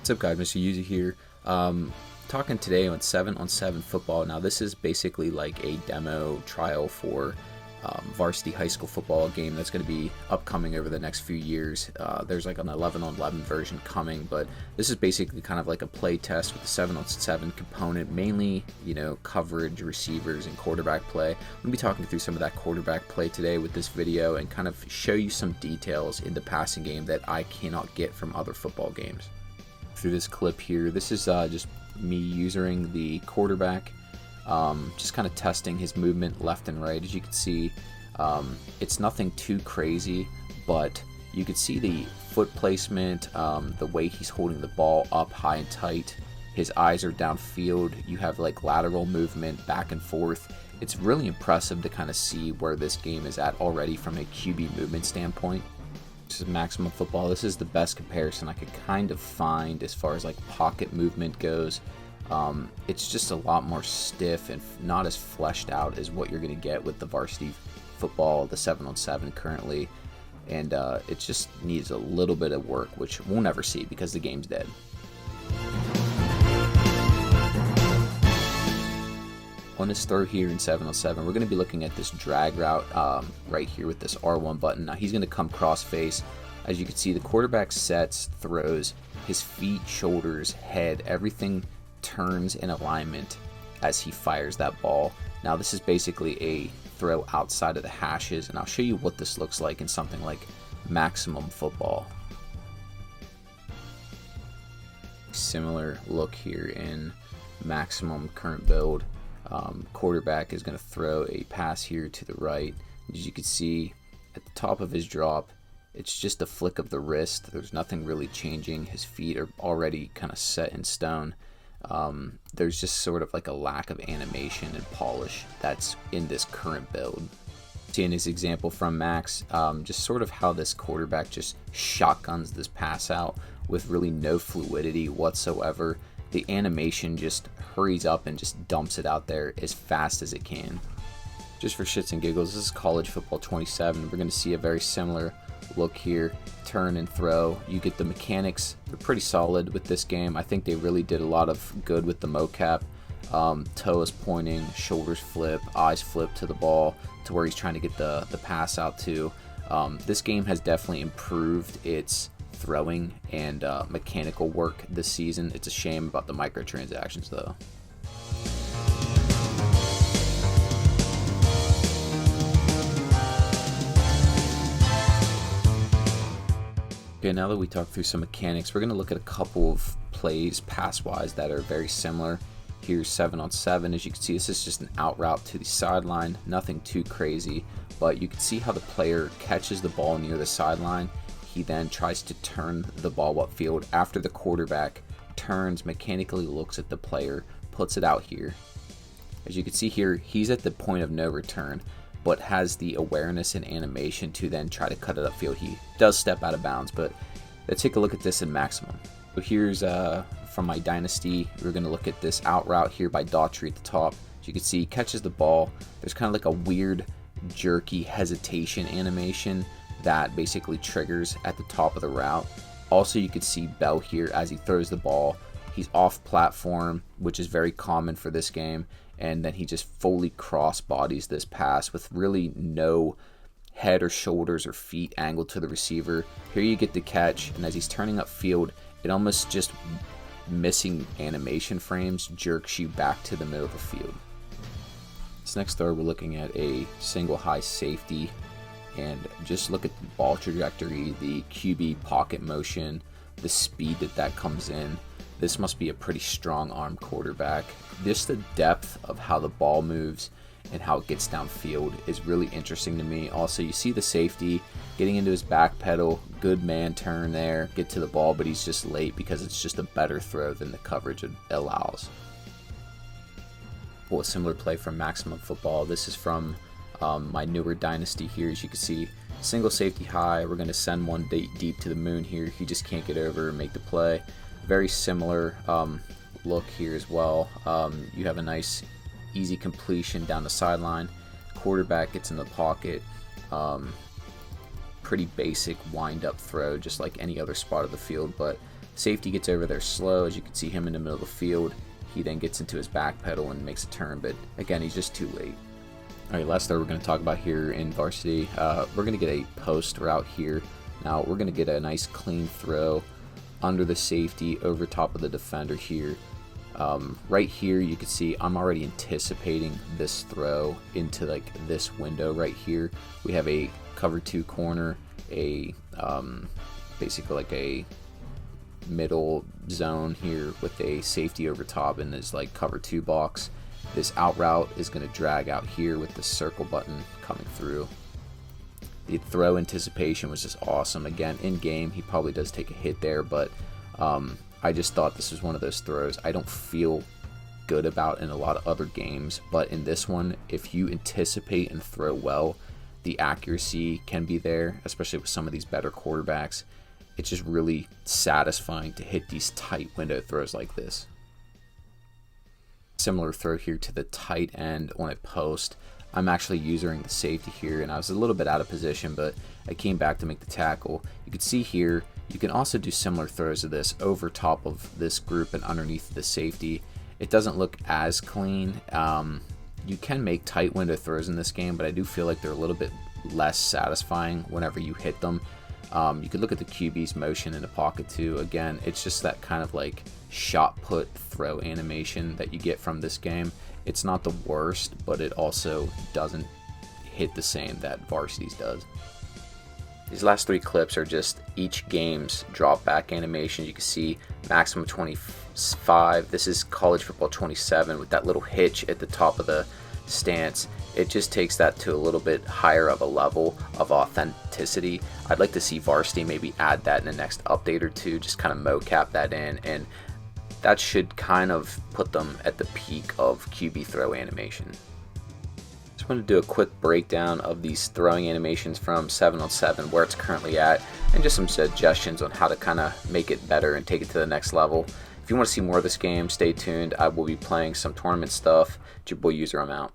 What's up, guys? Mr. User here. Talking today on 7-on-7 football. Now, this is basically like a demo trial for Varsity high school football game that's going to be upcoming over the next few years. There's like an 11-on-11 version coming, but this is basically kind of like a play test with the 7-on-7 component, mainly, coverage, receivers, and quarterback play. I'm going to be talking through some of that quarterback play today with this video and kind of show you some details in the passing game that I cannot get from other football games. Through this clip here, this is just me using the quarterback, just kind of testing his movement left and right. As you can see, it's nothing too crazy, but you can see the foot placement, the way he's holding the ball up high and tight. His eyes are downfield. You have like lateral movement back and forth. It's really impressive to kind of see where this game is at already from a QB movement standpoint. This is Maximum Football. This is the best comparison I could kind of find as far as like pocket movement goes. It's just a lot more stiff and not as fleshed out as what you're going to get with the Varsity football, the 7-on-7 currently, and it just needs a little bit of work, which we'll never see because the game's dead. On this throw here in 7-on-7, we're going to be looking at this drag route right here with this R1 button. Now he's going to come cross face. As you can see, the quarterback sets, throws, his feet, shoulders, head, everything turns in alignment as he fires that ball. Now this is basically a throw outside of the hashes, and I'll show you what this looks like in something like Maximum Football. Similar look here in Maximum current build. Quarterback is going to throw a pass here to the right. As you can see at the top of his drop, it's just a flick of the wrist. There's nothing really changing. His feet are already kind of set in stone. There's just sort of like a lack of animation and polish that's in this current build. Seeing this example from Max, just sort of how this quarterback just shotguns this pass out with really no fluidity whatsoever. The animation just hurries up and just dumps it out there as fast as it can. Just for shits and giggles, this is College Football 27. We're going to see a very similar look here. Turn and throw. You get the mechanics. They're pretty solid with this game. I think they really did a lot of good with the mocap. Toe is pointing, shoulders flip, eyes flip to the ball to where he's trying to get the pass out to. This game has definitely improved its throwing and mechanical work this season. It's a shame about the microtransactions though. Okay, now that we talked through some mechanics, we're going to look at a couple of plays pass-wise that are very similar. Here's 7-on-7. As you can see, this is just an out route to the sideline, nothing too crazy, but you can see how the player catches the ball near the sideline. He then tries to turn the ball upfield after the quarterback turns, mechanically looks at the player, puts it out here. As you can see here, he's at the point of no return, but has the awareness and animation to then try to cut it upfield. He does step out of bounds, but let's take a look at this in Maximum. So here's from my Dynasty, we're going to look at this out route here by Daughtry at the top. As you can see, he catches the ball. There's kind of like a weird jerky hesitation animation that basically triggers at the top of the route. Also, you could see Bell here as he throws the ball. He's off platform, which is very common for this game, and then he just fully cross bodies this pass with really no head or shoulders or feet angled to the receiver. Here you get the catch, and as he's turning upfield, it almost just missing animation frames jerks you back to the middle of the field. This next throw, we're looking at a single high safety, and just look at the ball trajectory, the QB pocket motion, the speed that comes in. This must be a pretty strong arm quarterback. Just the depth of how the ball moves and how it gets downfield is really interesting to me. Also, you see the safety getting into his back pedal, good man turn there, get to the ball, but he's just late because it's just a better throw than the coverage allows. Well, a similar play from Maximum Football. This is from my newer Dynasty here. As you can see, single safety high. We're going to send one deep to the moon here. He just can't get over and make the play. Very similar look here as well. You have a nice easy completion down the sideline. Quarterback gets in the pocket. Pretty basic wind up throw, just like any other spot of the field, but Safety gets over there slow. As you can see him in the middle of the field, he then gets into his back pedal and makes a turn, but again, he's just too late. All right, last throw we're going to talk about here in varsity. We're going to get a post route here. Now we're going to get a nice clean throw under the safety over top of the defender here. Right here you can see I'm already anticipating this throw into like this window right here. We have a cover 2 corner, a basically like a middle zone here with a safety over top and this like cover 2 box. This out route is going to drag out here with the circle button coming through. The throw anticipation was just awesome. Again, in game he probably does take a hit there, but I just thought this was one of those throws I don't feel good about in a lot of other games, but in this one, if you anticipate and throw well, the accuracy can be there, especially with some of these better quarterbacks. It's just really satisfying to hit these tight window throws like this. Similar throw here to the tight end on a post. I'm actually using the safety here, and I was a little bit out of position, but I came back to make the tackle. You can see here, you can also do similar throws to this over top of this group and underneath the safety. It doesn't look as clean. You can make tight window throws in this game, but I do feel like they're a little bit less satisfying whenever you hit them. You could look at the QB's motion in the pocket too. Again, it's just that kind of like shot put throw animation that you get from this game. It's not the worst, but it also doesn't hit the same that Varsity's does. These last 3 clips are just each game's drop back animation. You can see maximum 25. This is college football 27 with that little hitch at the top of the stance. It just takes that to a little bit higher of a level of authenticity. I'd like to see Varsity maybe add that in the next update or two, just kind of mocap that in, and that should kind of put them at the peak of QB throw animation. Just want to do a quick breakdown of these throwing animations from 7-on-7, where it's currently at, and just some suggestions on how to kind of make it better and take it to the next level. If you want to see more of this game, stay tuned. I will be playing some tournament stuff. It's your boy User, I'm out.